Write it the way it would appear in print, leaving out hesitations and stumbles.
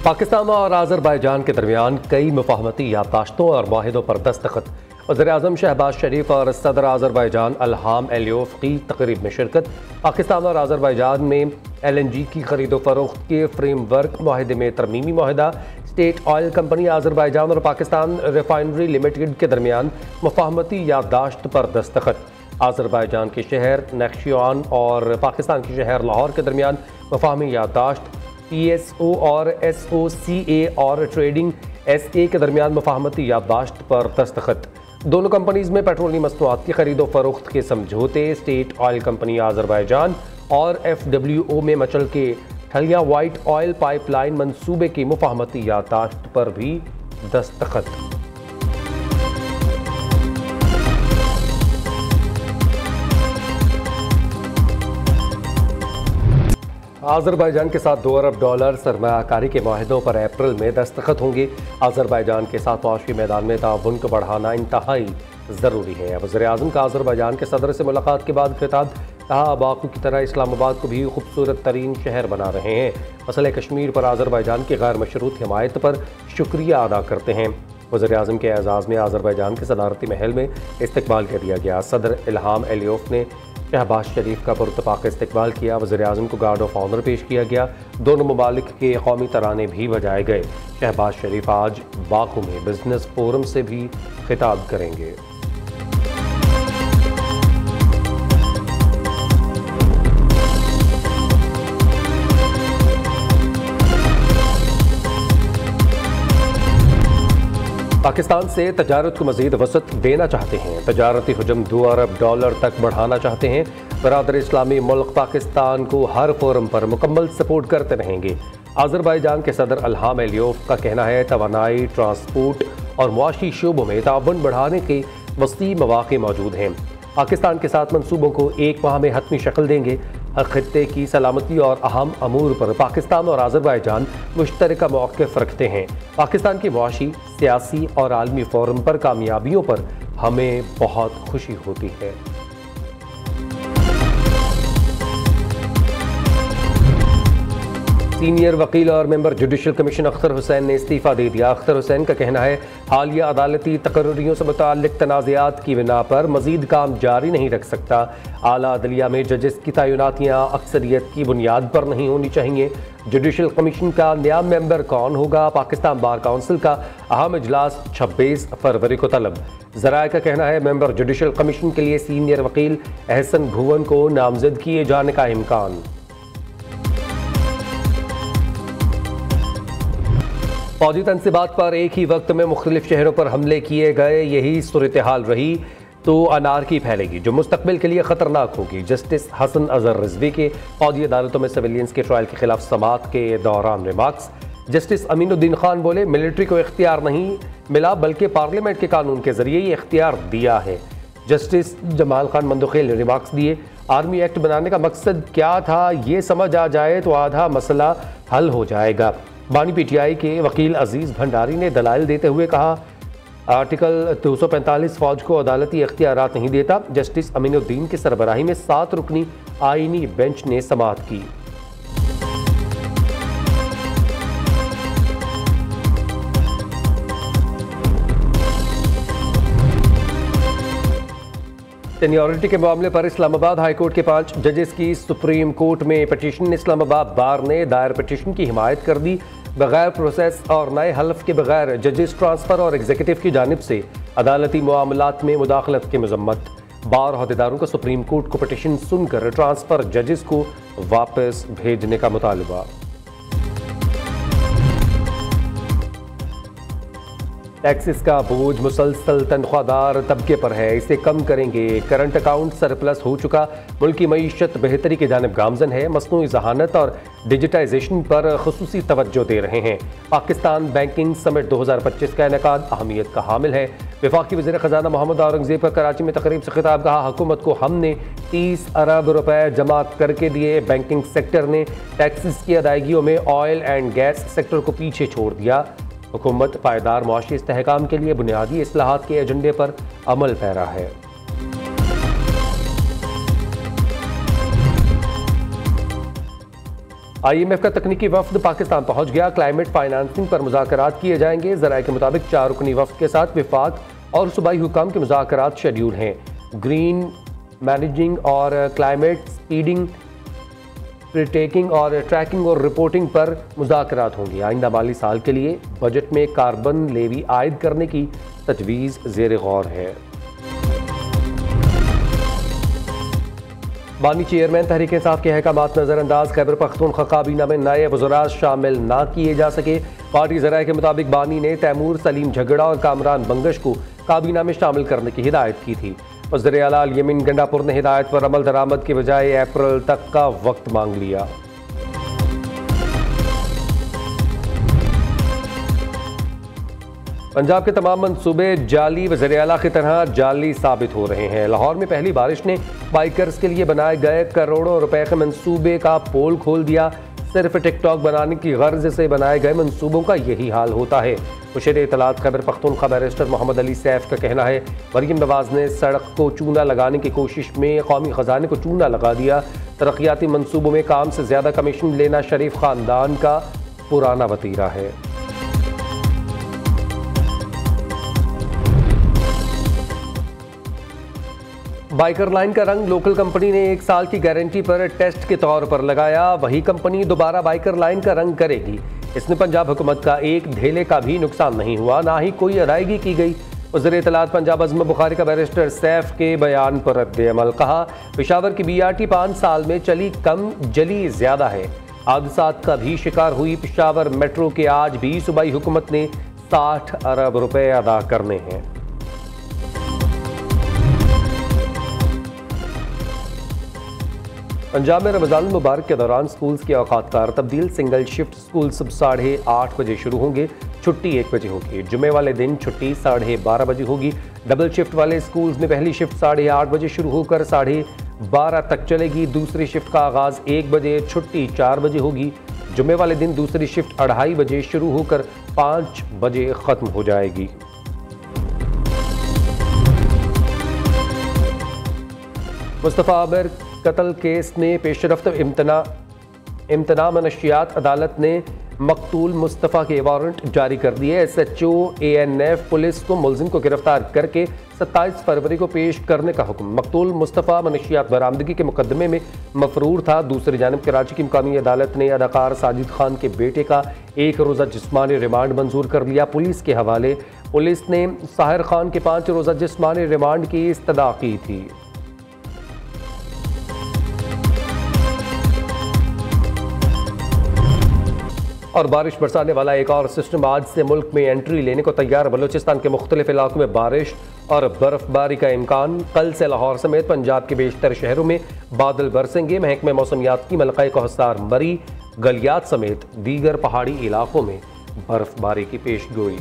पाकिस्तान और आज़रबाईजान के दरमियान कई मुफाहमती याददाश्तों और माहिदों पर दस्तखत। वज़ीर-ए-आज़म शहबाज शरीफ और सदर आज़रबाईजान इल्हाम अलियोव की तकरीब में शिरकत। पाकिस्तान और आज़रबाईजान में LNG की खरीदो फरोख्त के फ्रेमवर्क माहिदे में तरमीमी माहिदा। स्टेट ऑयल कंपनी आज़रबाईजान और पाकिस्तान रिफाइनरी लिमिटेड के दरमियान मुफाहमती याददाश्त पर दस्तखत। आज़रबाईजान के शहर नक्शियान और पाकिस्तान के शहर लाहौर के दरमियान मुफाहमी याददाश्त। PSO और SOCA और ट्रेडिंग SA के दरमियान मुफाहमती याददाश्त पर दस्तखत। दोनों कंपनीज में पेट्रोलियम मसनूआत की खरीदो फरोख्त के समझौते। स्टेट ऑयल कंपनी आज़रबाईजान और FWO में मचल के ठलिया वाइट ऑयल पाइपलाइन मंसूबे की मुफाहमती याददाश्त पर भी दस्तखत। आज़रबाईजान के साथ $2 अरब सरमायाकारी के माहिदों पर अप्रैल में दस्तखत होंगे। आज़रबाईजान के साथ मुआशी मैदान में ताउन को बढ़ाना इंतहाई ज़रूरी है। वज़ीर-ए-आज़म का आज़रबाईजान के सदर से मुलाकात के बाद खिताब। कहा, बाकू की तरह इस्लामाबाद को भी खूबसूरत तरीन शहर बना रहे हैं। मसले कश्मीर पर आज़रबाईजान की गैर मशरूत हिमायत पर शुक्रिया अदा करते हैं। वज़ीर-ए-आज़म के एजाज़ में आज़रबाईजान के सदारती महल में इस्तकबाल कर दिया गया। सदर इल्हाम अलियोव ने शहबाज शरीफ का पुरतपाक इस्तकबाल किया। वज़ीर-ए-आज़म को गार्ड ऑफ ऑनर पेश किया गया। दोनों ममालिक के कौमी तराने भी बजाए गए। शहबाज शरीफ आज बाकू में बिजनेस फोरम से भी खिताब करेंगे। पाकिस्तान से तजारत को मज़ीद वसअत देना चाहते हैं। तजारती हुजम $2 अरब तक बढ़ाना चाहते हैं। बरादर इस्लामी मुल्क पाकिस्तान को हर फोरम पर मुकम्मल सपोर्ट करते रहेंगे। आज़रबाईजान के सदर इल्हाम अलियोव का कहना है, तवानाई, ट्रांसपोर्ट और मुआशी शोबों में ताउन बढ़ाने के वसी मौक़े मौजूद हैं। पाकिस्तान के साथ मनसूबों को एक माह में हतमी शक्ल देंगे। खित्ते की सलामती और अहम अमूर पर पाकिस्तान और आज़रबाईजान मुश्तरका मौक़िफ़ रखते हैं। पाकिस्तान की मुआशी, सियासी और आलमी फोरम पर कामयाबियों पर हमें बहुत खुशी होती है। सीनियर वकील और member judicial commission Akhtar Hussain ने इस्तीफ़ा दे दिया। अख्तर हुसैन का कहना है, हालिया अदालती तकर्रियों से मुताल्लिक़ तनाज़ात की बिना पर मज़ीद काम जारी नहीं रख सकता। आला अदलिया में जजेस की तैनातियाँ अक्सरियत की बुनियाद पर नहीं होनी चाहिए। जुडिशल कमीशन का नया मेंबर कौन होगा? पाकिस्तान बार काउंसिल का अहम इजलास 26 फरवरी को तलब। ज़राए का कहना है, मेंबर जुडिशल कमीशन के लिए सीनियर वकील एहसन भुवन को नामजद किए जाने का इम्कान। फौजी तनसीबात पर एक ही वक्त में मुख्तलिफ शहरों पर हमले किए गए। यही सूरत हाल रही तो अनारकी फैलेगी जो मुस्तकबिल के लिए ख़तरनाक होगी। जस्टिस हसन अजहर रिजवी के फौजी अदालतों में सिविलियंस के ट्रायल के खिलाफ समाअत के दौरान रिमार्क्स। जस्टिस अमीनुद्दीन खान बोले, मिलिट्री को इख्तियार नहीं मिला बल्कि पार्लियामेंट के कानून के जरिए ये इख्तियार दिया है। जस्टिस जमाल खान मंदोखेल ने रिमार्क्स दिए, आर्मी एक्ट बनाने का मकसद क्या था ये समझ आ जाए तो आधा मसला हल हो जाएगा। बानी PTI के वकील अजीज़ भंडारी ने दलाइल देते हुए कहा, आर्टिकल 245 फौज को अदालती इख्तियारात नहीं देता। जस्टिस अमीनुद्दीन की सरबराही में 7 रुकनी आईनी बेंच ने समाअत की। सीनियरिटी के मामले पर इस्लामाबाद हाईकोर्ट के 5 जजेस की सुप्रीम कोर्ट में पिटीशन। इस्लामाबाद बार ने दायर पिटीशन की हिमायत कर दी। बगैर प्रोसेस और नए हल्फ के बगैर जजेस ट्रांसफ़र और एग्जीक्यूटिव की जानिब से अदालती मामलात में मुदाखलत की मजम्मत। बार अहदेदारों का सुप्रीम कोर्ट को पिटीशन सुनकर ट्रांसफ़र जजेस को वापस भेजने का मुतालबा। टैक्सेस का बोझ मुसलसल तनख्वाहदार तबके पर है, इसे कम करेंगे। करंट अकाउंट सरप्लस हो चुका, मुल्की मईशत बेहतरी की जानिब गामजन है। मसनूई ज़हानत और डिजिटाइजेशन पर खुसूसी तवज्जो दे रहे हैं। पाकिस्तान बैंकिंग समिट 2025 का इनेकाद अहमियत का हामिल है। वफाकी वज़ीर ख़ज़ाना मोहम्मद औरंगज़ेब का कराची में तकरीब से खिताब। कहा, हुकूमत को हमने 30 अरब रुपए जमा करके दिए। बैंकिंग सेक्टर ने टैक्सेस की अदायगियों में ऑयल एंड गैस सेक्टर को पीछे छोड़ दिया। हुकूमत पायदार मुआशी इस्तेहकाम के लिए बुनियादी इस्लाहात के एजेंडे पर अमल पैरा है। IMF का तकनीकी वफ्द पाकिस्तान पहुंच गया। क्लाइमेट फाइनेंसिंग पर मुज़ाकरात किए जाएंगे। ज़राए के मुताबिक 4 रुकनी वफ्द के साथ विफाक और सूबाई हुकाम के मुज़ाकरात शेड्यूल हैं। ग्रीन मैनेजिंग और क्लाइमेट स्पीडिंग, प्रीटेकिंग और ट्रैकिंग और रिपोर्टिंग पर मुज़ाकरात होंगे। आइंदा माली साल के लिए बजट में कार्बन लेवी आयद करने की तजवीज़ ज़ेर गौर है। बानी चेयरमैन तहरीक इंसाफ के अहकामात नजरअंदाज। खैबर पख्तूनख्वा काबीना में नए वज़रा शामिल ना किए जा सके। पार्टी ज़राए के मुताबिक बानी ने तैमूर सलीम झगड़ा और कामरान बंगश को काबीना में शामिल करने की हिदायत की थी। वज़ीर आला यमीन गंडापुर ने हिदायत पर अमल दरामद के बजाय अप्रैल तक का वक्त मांग लिया। पंजाब के तमाम मंसूबे जाली वज़ीर आला की तरह जाली साबित हो रहे हैं। लाहौर में पहली बारिश ने बाइकर्स के लिए बनाए गए करोड़ों रुपए के मंसूबे का पोल खोल दिया। सिर्फ टिकटॉक बनाने की गर्ज से बनाए गए मंसूबों का यही हाल होता है। मुशीर इत्तलात खैबर पख्तूनख्वा बैरिस्टर मोहम्मद अली सैफ का कहना है, मरीम नवाज ने सड़क को चूना लगाने की कोशिश में कौमी खजाने को चूना लगा दिया। तरक्याती मंसूबों में काम से ज्यादा कमीशन लेना शरीफ खानदान का पुराना वतीरा है। बाइकर लाइन का रंग लोकल कंपनी ने 1 साल की गारंटी पर टेस्ट के तौर पर लगाया। वही कंपनी दोबारा बाइकर लाइन का रंग करेगी। इसमें पंजाब हुकूमत का एक धेले का भी नुकसान नहीं हुआ, ना ही कोई अदायगी की गई। वज़ीर इत्तलात पंजाब अज़म बुखारी का बैरिस्टर सैफ के बयान पर रद्द-ए-अमल। कहा, पेशावर की BRT 5 साल में चली कम, जली ज्यादा है। हादसात का भी शिकार हुई पेशावर मेट्रो के आज भी सूबाई हुकूमत ने 60 अरब रुपए अदा करने हैं। पंजाब में रमज़ान मुबारक के दौरान स्कूल्स के औकात कार तब्दील। सिंगल शिफ्ट स्कूल सुबह 8:30 बजे शुरू होंगे, छुट्टी 1 बजे होगी। जुमे वाले दिन छुट्टी 12:30 बजे होगी। डबल शिफ्ट वाले स्कूल्स में पहली शिफ्ट 8:30 बजे शुरू होकर 12:30 तक चलेगी। दूसरी शिफ्ट का आगाज़ 1 बजे, छुट्टी 4 बजे होगी। जुमे वाले दिन दूसरी शिफ्ट 2:30 बजे शुरू होकर 5 बजे ख़त्म हो जाएगी। मुस्तफ़ा आमिर कत्ल केस में पेशरफ्त इम्तना मनशियात अदालत ने मकतूल मुस्तफ़ा के वारंट जारी कर दिए। SHO ANF पुलिस को मुलजिम को गिरफ्तार करके 27 फरवरी को पेश करने का हुक्म। मकतूल मुस्तफ़ा मनशियात बरामदगी के मुकदमे में मफरूर था। दूसरी जानब कराची की मुकामी अदालत ने अदाकार साजिद खान के बेटे का 1 रोज़ा जिस्मानी रिमांड मंजूर कर लिया। पुलिस के हवाले, पुलिस ने साहिर खान के 5 रोज़ा जिस्मानी रिमांड की इस्तदा की थी। और बारिश बरसाने वाला एक और सिस्टम आज से मुल्क में एंट्री लेने को तैयार। बलूचिस्तान के मुख्तलिफ इलाकों में बारिश और बर्फबारी का इम्कान। कल से लाहौर समेत पंजाब के बेशतर शहरों में बादल बरसेंगे। महकमे मौसमियात की मलका कोहसार, मरी, गलियात समेत दीगर पहाड़ी इलाकों में बर्फबारी की पेशगोई।